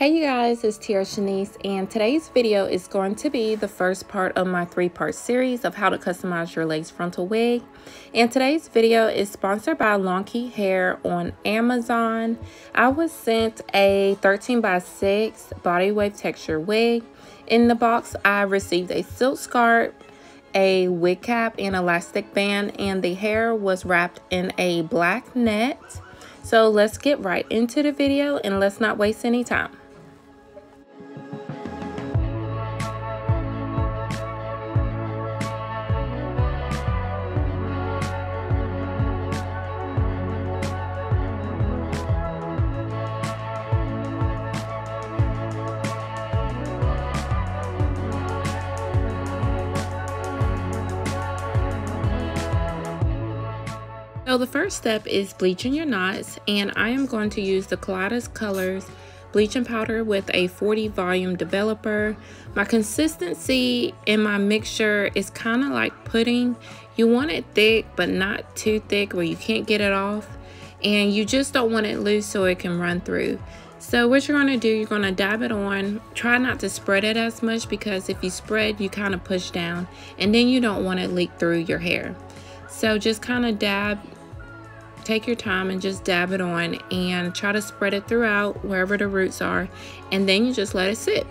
Hey you guys, it's Tia Shanice, and today's video is going to be the first part of my 3-part series of how to customize your lace frontal wig. And today's video is sponsored by Lonky Hair on Amazon. I was sent a 13x6 body wave texture wig. In the box, I received a silk scarf, a wig cap, and elastic band, and the hair was wrapped in a black net. So let's get right into the video and let's not waste any time. So the first step is bleaching your knots, and I am going to use the Kaleidus Colors bleaching powder with a 40 volume developer. My consistency in my mixture is kind of like pudding. You want it thick but not too thick where you can't get it off, and you just don't want it loose so it can run through. So what you're going to do, you're going to dab it on. Try not to spread it as much, because if you spread, you kind of push down and then you don't want it leak through your hair. So just kind of dab. Take your time and just dab it on and try to spread it throughout wherever the roots are, and then you just let it sit.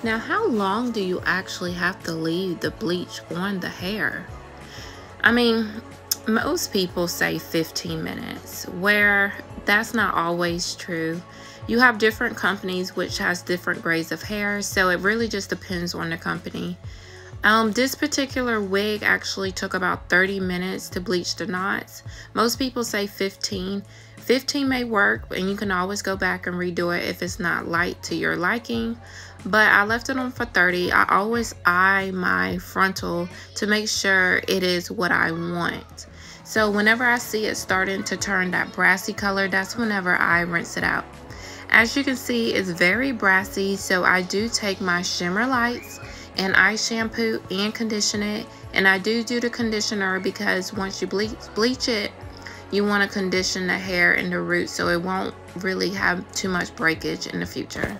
Now, how long do you actually have to leave the bleach on the hair? I mean, most people say 15 minutes, where that's not always true. You have different companies which has different grades of hair, so it really just depends on the company. This particular wig actually took about 30 minutes to bleach the knots. Most people say 15. 15 may work, and you can always go back and redo it if it's not light to your liking. But I left it on for 30. I always eye my frontal to make sure it is what I want. So whenever I see it starting to turn that brassy color, that's whenever I rinse it out. As you can see, it's very brassy, so I do take my shimmer lights and I shampoo and condition it. And I do the conditioner because once you bleach it, you want to condition the hair and the roots so it won't really have too much breakage in the future.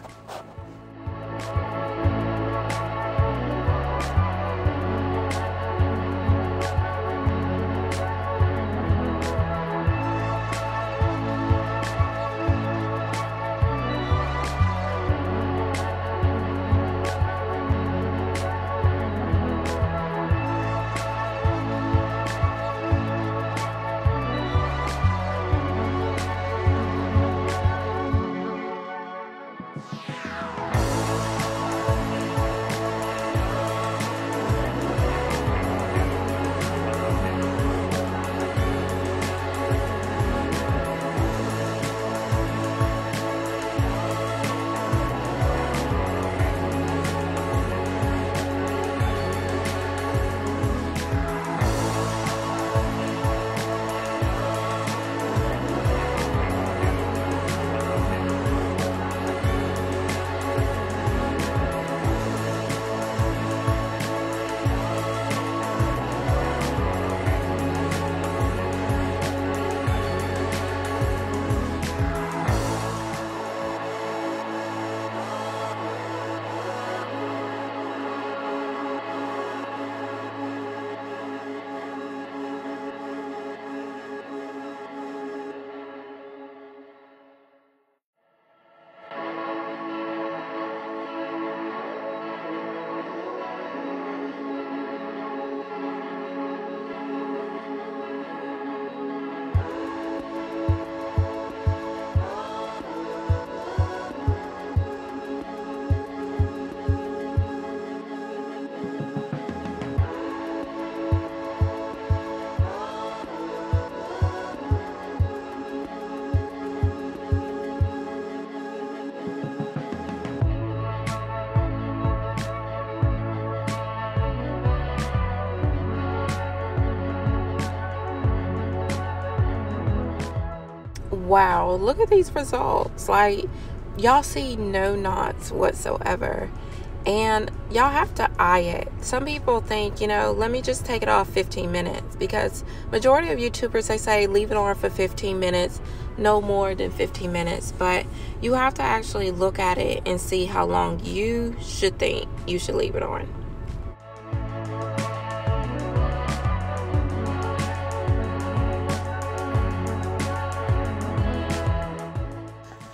Wow, look at these results. Like, y'all see no knots whatsoever. And y'all have to eye it. Some people think, you know, let me just take it off 15 minutes, because majority of YouTubers, they say leave it on for 15 minutes, no more than 15 minutes. But you have to actually look at it and see how long you should think you should leave it on.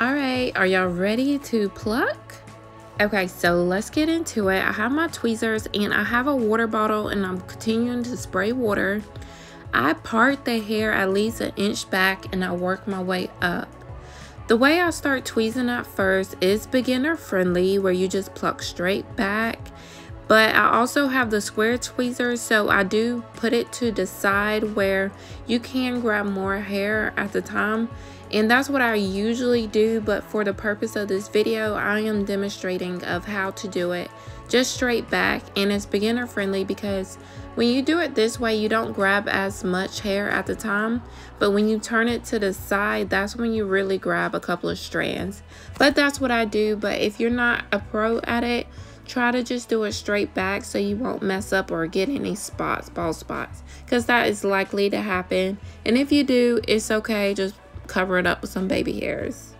All right, are y'all ready to pluck? Okay, so let's get into it. I have my tweezers and I have a water bottle, and I'm continuing to spray water. I part the hair at least an inch back and I work my way up. The way I start tweezing at first is beginner friendly, where you just pluck straight back. But I also have the square tweezers, so I do put it to the side where you can grab more hair at the time. And that's what I usually do, but for the purpose of this video, I am demonstrating of how to do it just straight back, and it's beginner friendly because when you do it this way, you don't grab as much hair at the time, but when you turn it to the side, that's when you really grab a couple of strands. But that's what I do. But if you're not a pro at it, try to just do it straight back so you won't mess up or get any spots, bald spots, because that is likely to happen. And if you do, it's okay, just cover it up with some baby hairs.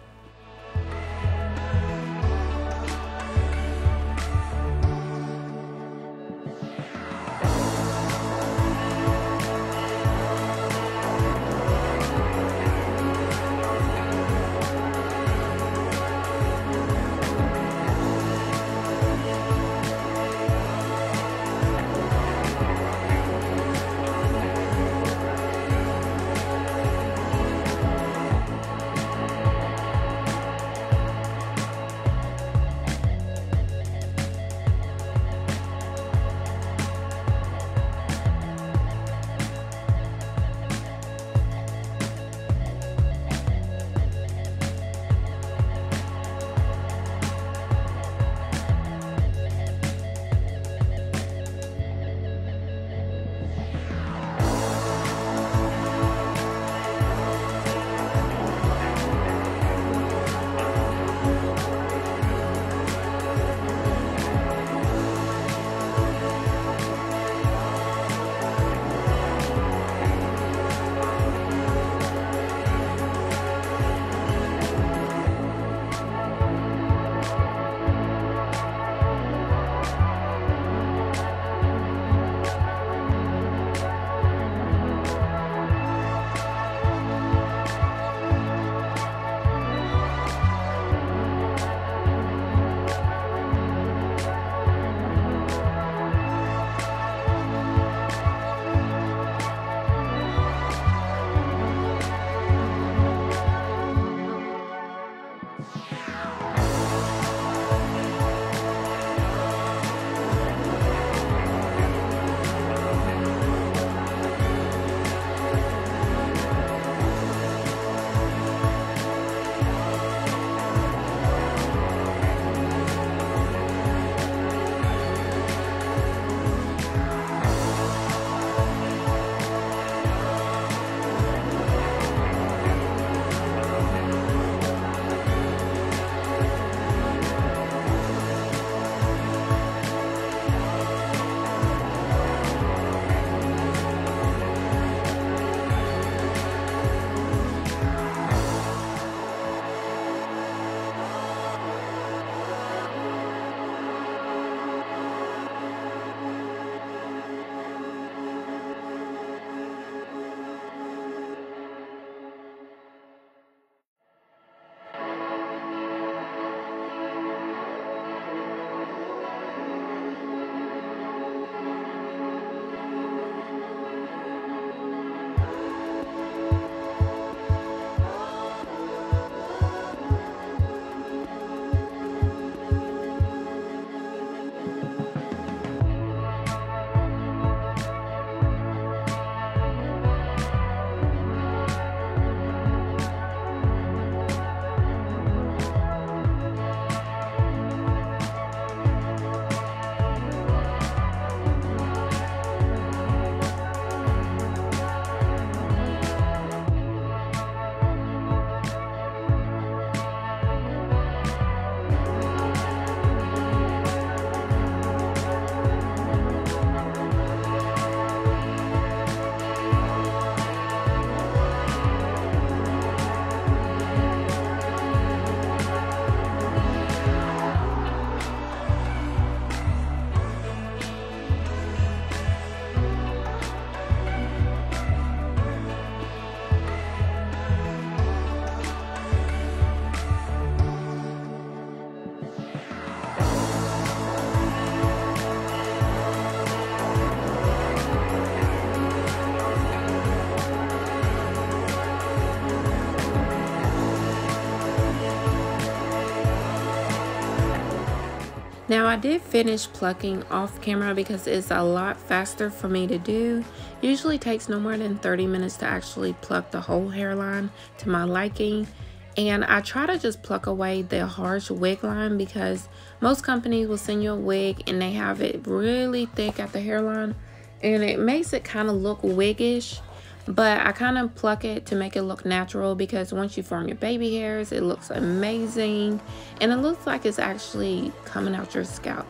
Now I did finish plucking off camera because it's a lot faster for me to do. Usually takes no more than 30 minutes to actually pluck the whole hairline to my liking. And I try to just pluck away the harsh wig line because most companies will send you a wig and they have it really thick at the hairline and it makes it kind of look wiggish. But I kind of pluck it to make it look natural because once you form your baby hairs, it looks amazing and it looks like it's actually coming out your scalp.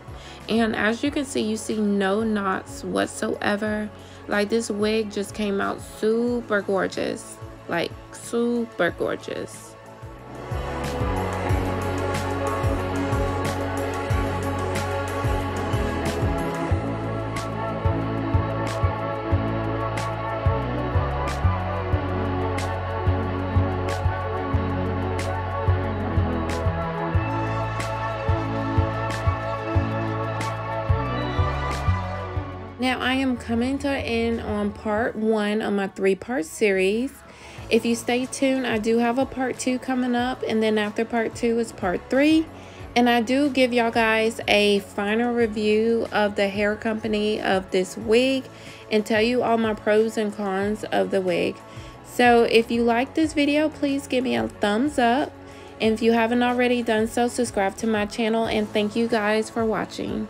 And as you can see, you see no knots whatsoever. Like, this wig just came out super gorgeous, like super gorgeous. Now I am coming to an end on part 1 of my 3-part series. If you stay tuned, I do have a part 2 coming up, and then after part 2 is part 3. And I do give y'all guys a final review of the hair company of this wig and tell you all my pros and cons of the wig. So if you like this video, please give me a thumbs up. And if you haven't already done so, subscribe to my channel, and thank you guys for watching.